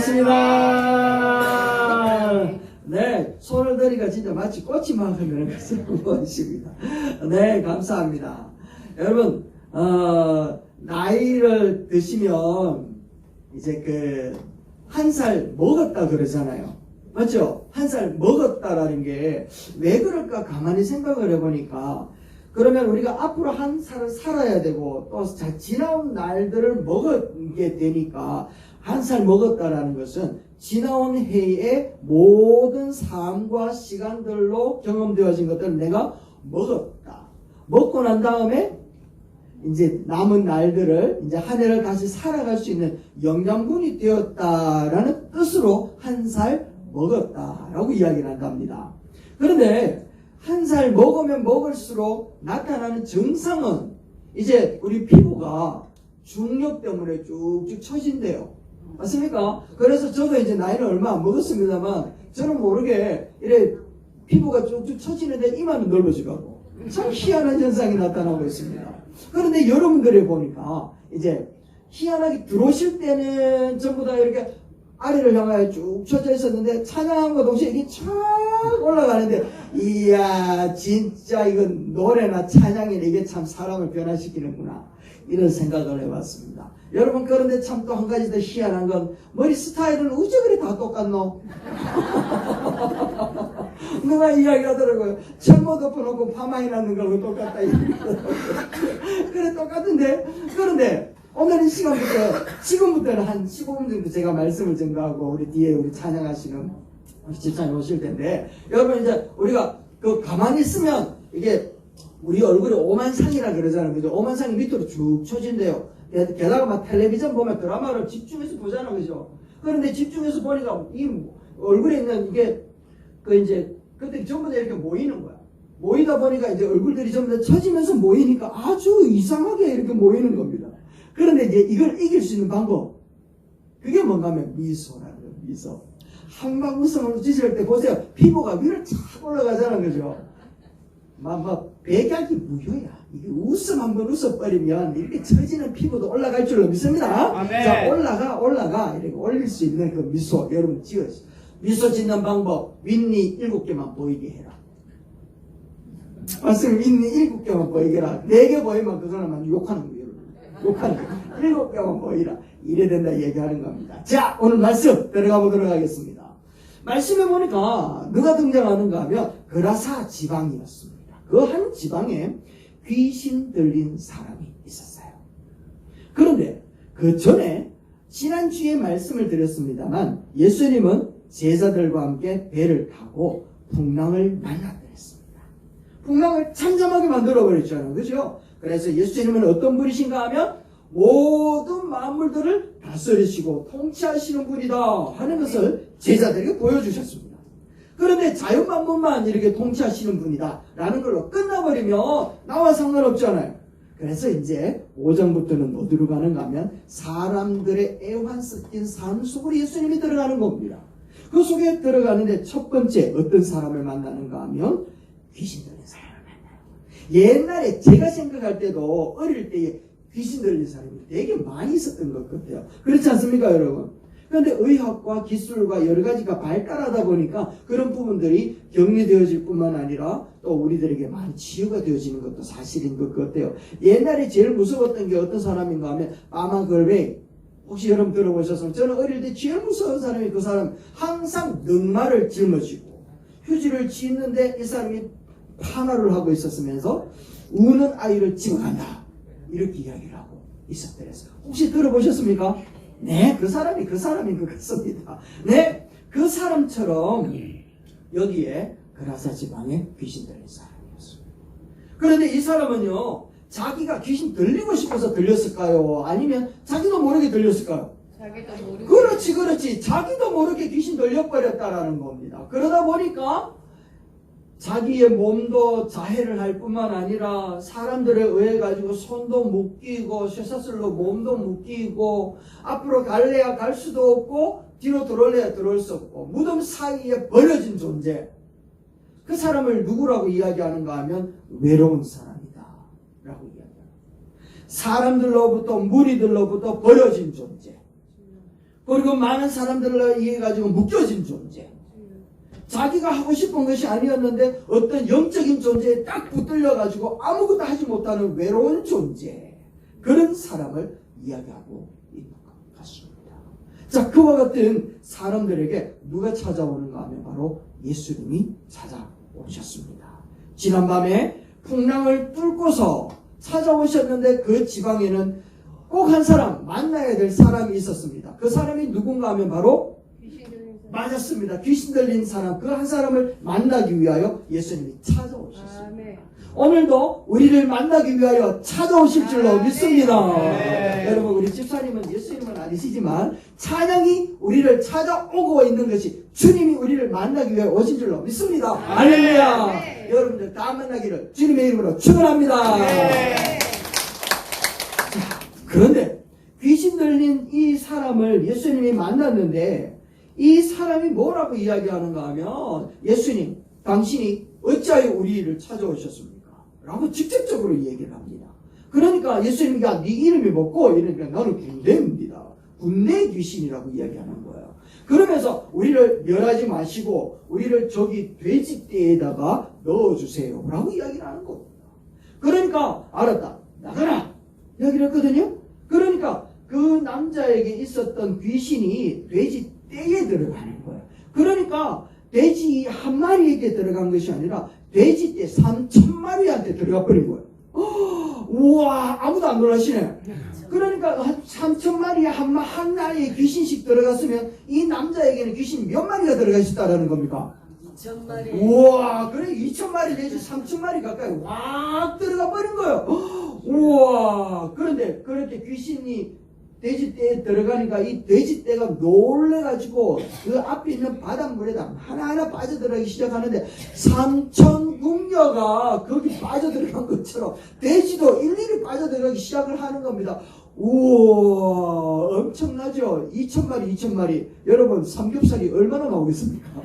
반갑습니다. 네, 손을 드니까 진짜 마치 꽃이 막 흐르는 것입니다. 네, 감사합니다. 여러분, 나이를 드시면 이제 한 살 먹었다 그러잖아요. 맞죠? 한 살 먹었다라는 게 왜 그럴까 가만히 생각을 해보니까, 그러면 우리가 앞으로 한 살을 살아야 되고 또 지나온 날들을 먹게 되니까, 한 살 먹었다라는 것은 지나온 해의 모든 삶과 시간들로 경험되어진 것들을 내가 먹었다. 먹고 난 다음에 이제 남은 날들을 이제 한 해를 다시 살아갈 수 있는 영양분이 되었다라는 뜻으로 한 살 먹었다라고 이야기를 한답니다. 그런데 한 살 먹으면 먹을수록 나타나는 증상은 이제 우리 피부가 중력 때문에 쭉쭉 처진대요. 맞습니까? 그래서 저도 이제 나이는 얼마 안 먹었습니다만 저는 모르게 이래 피부가 쭉쭉 처지는데 이마는 넓어지고 참 희한한 현상이 나타나고 있습니다. 그런데 여러분들이 보니까 이제 희한하게 들어오실 때는 전부 다 이렇게 아래를 향하여 쭉 처져 있었는데 찬양함과 동시에 이게 쫙 올라가는데, 이야 진짜 이건 노래나 찬양이나 이게 참 사람을 변화시키는구나, 이런 생각을 해봤습니다. 여러분, 그런데 참 또 한 가지 더 희한한 건 머리 스타일은 어째 그래 다 똑같노? 누가 이야기하더라고요. 철모 덮어놓고 파마해 놨는 거하고 똑같다. 그래 똑같은데, 그런데 오늘 이 시간부터, 지금부터는 한 15분 정도 제가 말씀을 전가하고 우리 뒤에 우리 찬양하시는 우리 집사님 오실 텐데, 여러분 이제 우리가 가만히 있으면 이게 우리 얼굴이 오만상이라 그러잖아요. 그죠? 오만상이 밑으로 쭉 처진대요. 게다가 막 텔레비전 보면 드라마를 집중해서 보잖아요. 그죠? 그런데 집중해서 보니까 이 얼굴에 있는 이게 그때 전부 다 이렇게 모이는 거야. 모이다 보니까 이제 얼굴들이 전부 다 처지면서 모이니까 아주 이상하게 이렇게 모이는 겁니다. 그런데 이제 이걸 이길 수 있는 방법, 그게 뭔가 하면 미소라는 거예요. 미소. 한방 웃음을 지실 때 보세요. 피부가 위로 착 올라가잖아요. 그죠? 백약이 무효야. 이게 웃음 한번 웃어버리면 이렇게 처지는 피부도 올라갈 줄로 믿습니다. 아멘. 자, 올라가. 이렇게 올릴 수 있는 그 미소, 여러분 지으세요. 미소 짓는 방법, 윗니 7개만 보이게 해라. 맞습니다. 윗니 7개만 보이게 해라. 4개 보이면 그 사람은 욕하는 거예요. 욕하는 거예요. 7개만 보이라. 이래 된다 얘기하는 겁니다. 자, 오늘 말씀 들어가 보도록 하겠습니다. 말씀해 보니까 누가 등장하는가 하면 그라사 지방이었습니다. 그 한 지방에 귀신 들린 사람이 있었어요. 그런데 그 전에 지난주에 말씀을 드렸습니다만 예수님은 제자들과 함께 배를 타고 풍랑을 만나드렸습니다. 풍랑을 잠잠하게 만들어버렸잖아요. 그죠? 그래서 예수님은 어떤 분이신가 하면 모든 만물들을 다스리시고 통치하시는 분이다 하는 것을 제자들에게 보여주셨습니다. 그런데 자연만물만 이렇게 통치하시는 분이다 라는 걸로 끝나버리면 나와 상관없잖아요. 그래서 이제 5장부터는 어디로 가는가 하면 사람들의 애환 섞인 삶 속으로 예수님이 들어가는 겁니다. 그 속에 들어가는데 첫 번째 어떤 사람을 만나는가 하면 귀신 들린 사람을 만나요. 옛날에 제가 생각할 때도 어릴 때에 귀신 들린 사람이 되게 많이 있었던 것 같아요. 그렇지 않습니까, 여러분? 그런데 의학과 기술과 여러 가지가 발달하다 보니까 그런 부분들이 격리되어질 뿐만 아니라 또 우리들에게 많이 치유가 되어지는 것도 사실인 것 같아요. 옛날에 제일 무서웠던 게 어떤 사람인가 하면 빠마걸베이. 혹시 여러분 들어보셨으면, 저는 어릴 때 제일 무서운 사람이 그 사람 항상 늑말을 짊어지고 휴지를 쥐는데 이 사람이 파마를 하고 있었으면서 우는 아이를 집어간다, 이렇게 이야기를 하고 있었더랬어요. 혹시 들어보셨습니까? 네, 그 사람인 것 같습니다. 네, 그 사람처럼 여기에 그라사 지방에 귀신 들린 사람이었습니다. 그런데 이 사람은요, 자기가 귀신 들리고 싶어서 들렸을까요? 아니면 자기도 모르게 들렸을까요? 자기도 모르게. 그렇지. 자기도 모르게 귀신 들려버렸다라는 겁니다. 그러다 보니까 자기의 몸도 자해를 할 뿐만 아니라 사람들에 의해 가지고 손도 묶이고 쇠사슬로 몸도 묶이고 앞으로 갈래야 갈 수도 없고 뒤로 들어올래야 들어올 수 없고 무덤 사이에 버려진 존재. 그 사람을 누구라고 이야기하는가 하면 외로운 사람이다 라고 이야기합니다. 사람들로부터 무리들로부터 버려진 존재. 그리고 많은 사람들로 의해 가지고 묶여진 존재. 자기가 하고 싶은 것이 아니었는데 어떤 영적인 존재에 딱 붙들려 가지고 아무것도 하지 못하는 외로운 존재. 그런 사람을 이야기하고 있는 것 같습니다. 자, 그와 같은 사람들에게 누가 찾아오는가 하면 바로 예수님이 찾아오셨습니다. 지난밤에 풍랑을 뚫고서 찾아오셨는데 그 지방에는 꼭 한 사람, 만나야 될 사람이 있었습니다. 그 사람이 누군가 하면 바로 맞았습니다. 귀신 들린 사람, 그 한 사람을 만나기 위하여 예수님이 찾아오셨습니다. 오늘도 우리를 만나기 위하여 찾아오실 줄로 믿습니다. 여러분, 우리 집사님은 예수님은 아니시지만 찬양이 우리를 찾아오고 있는 것이 주님이 우리를 만나기 위해 오신 줄로 믿습니다. 할렐루야. 여러분들 다 만나기를 주님의 이름으로 축원합니다. 그런데 귀신 들린 이 사람을 예수님이 만났는데 이 사람이 뭐라고 이야기하는가 하면 예수님, 당신이 어찌하여 우리를 찾아오셨습니까? 라고 직접적으로 얘기를 합니다. 그러니까 예수님이 네 이름이 뭐고? 이러니까 나는 군대입니다. 군대 귀신이라고 이야기하는 거예요. 그러면서 우리를 멸하지 마시고 우리를 저기 돼지떼에다가 넣어주세요 라고 이야기를 하는 겁니다. 그러니까 알았다, 나가라 이야기를 했거든요. 그러니까 그 남자에게 있었던 귀신이 돼지떼에 들어가는 거예요. 그러니까 돼지 한 마리에게 들어간 것이 아니라 돼지떼 3,000마리한테 들어가 버린 거예요. 우와, 아무도 안 놀라시네. 그러니까 3,000마리에 한 마리에 귀신씩 들어갔으면 이 남자에게는 귀신 몇 마리가 들어가 있었다라는 겁니까? 2,000마리. 우와, 그래 2,000마리 내지 3,000마리 가까이 확 들어가 버린 거예요. 우와, 그런데 그렇게 귀신이 돼지떼에 들어가니까 이 돼지떼가 놀래가지고 그 앞에 있는 바닷물에다 하나하나 빠져들어가기 시작하는데 3,000궁녀가 거기 빠져들어간 것처럼 돼지도 일일이 빠져들어가기 시작을 하는 겁니다. 우와, 엄청나죠? 2,000마리. 여러분, 삼겹살이 얼마나 나오겠습니까?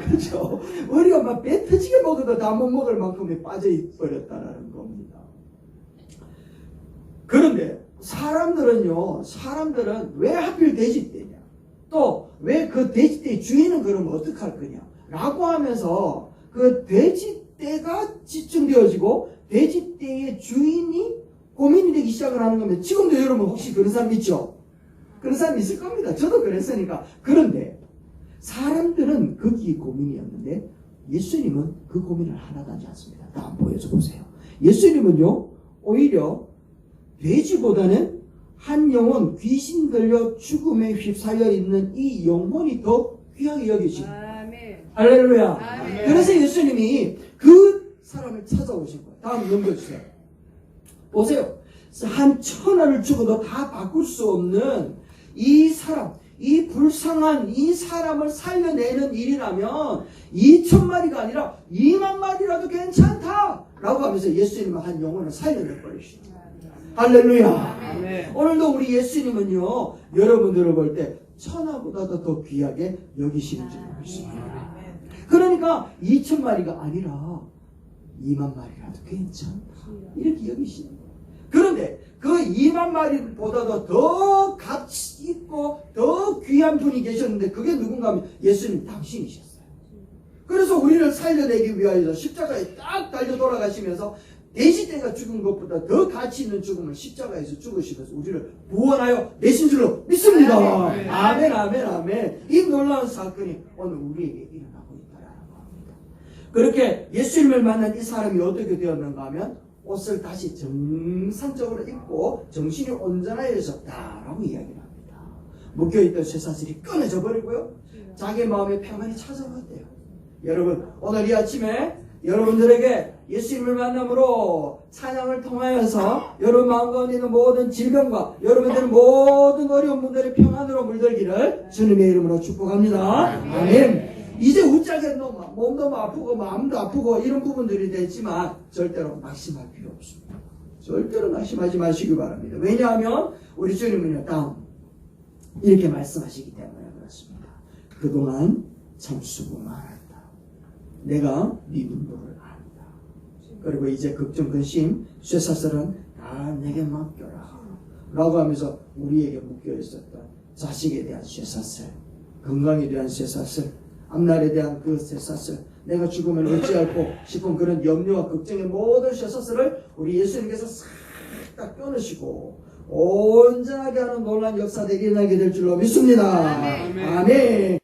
그죠? 우리가 막 배 터지게 먹어도 다 못 먹을 만큼에 빠져버렸다는 겁니다. 그런데 사람들은 왜 하필 돼지떼냐? 또 왜 그 돼지떼의 주인은 그러면 어떡할 거냐? 라고 하면서 그 돼지떼가 집중되어지고 돼지떼의 주인이 고민이 되기 시작을 하는 겁니다. 지금도 여러분 혹시 그런 사람 있죠? 그런 사람 있을 겁니다. 저도 그랬으니까. 그런데 사람들은 거기에 고민이었는데 예수님은 그 고민을 하나도 하지 않습니다. 다 한번 보여줘 보세요. 예수님은요, 오히려 돼지보다는 한 영혼, 귀신 들려 죽음에 휩싸여 있는 이 영혼이 더 귀하게 여기십니다. 할렐루야. 아멘. 그래서 예수님이 그 사람을 찾아오신 거예요. 다음 넘겨주세요. 보세요. 한 1,000원을 주고도 다 바꿀 수 없는 이 사람, 이 불쌍한 이 사람을 살려내는 일이라면 2,000마리가 아니라 20,000마리라도 괜찮다! 라고 하면서 예수님은 한 영혼을 살려내버리십니다. 할렐루야. 아멘. 오늘도 우리 예수님은요, 여러분들을 볼 때 천하보다도 더 귀하게 여기시는 줄 믿습니다. 그러니까 2,000마리가 아니라 20,000마리라도 괜찮다, 이렇게 여기시는 거예요. 그런데 그 20,000마리보다도 더 가치 있고 더 귀한 분이 계셨는데 그게 누군가 하면 예수님 당신이셨어요. 그래서 우리를 살려내기 위하여 십자가에 딱 달려 돌아가시면서 돼지떼가 죽은 것보다 더 가치 있는 죽음을 십자가에서 죽으시면서 우리를 구원하여 내신 줄로 믿습니다. 아멘, 아멘, 아멘. 이 놀라운 사건이 오늘 우리에게 일어나고 있다라는 겁니다. 그렇게 예수님을 만난 이 사람이 어떻게 되었는가 하면 옷을 다시 정상적으로 입고 정신이 온전해졌다라고 이야기를 합니다. 묶여있던 쇠사슬이 끊어져 버리고요, 자기 마음의 평안이 찾아왔대요. 여러분, 오늘 이 아침에 여러분들에게 예수님을 만남으로 찬양을 통하여서 여러분 마음 가운데 있는 모든 질병과 여러분들의 모든 어려운 분들의 평안으로 물들기를 주님의 이름으로 축복합니다. 아멘. 이제 웃자게 몸도 아프고 마음도 아프고 이런 부분들이 되지만 절대로 낙심할 필요 없습니다. 절대로 낙심하지 마시기 바랍니다. 왜냐하면 우리 주님은요, 다음 이렇게 말씀하시기 때문에 그렇습니다. 그동안 참 수고 많았다. 내가 네 눈물을 안다. 그리고 이제 걱정, 근심, 쇠사슬은 다 내게 맡겨라 라고 하면서 우리에게 묶여 있었던 자식에 대한 쇠사슬, 건강에 대한 쇠사슬, 앞날에 대한 그 쇠사슬, 내가 죽으면 어찌할꼬 싶은 그런 염려와 걱정의 모든 쇠사슬을 우리 예수님께서 싹 다 끊으시고 온전하게 하는 놀라운 역사들이 일어나게 될 줄로 믿습니다. 아멘. 아멘.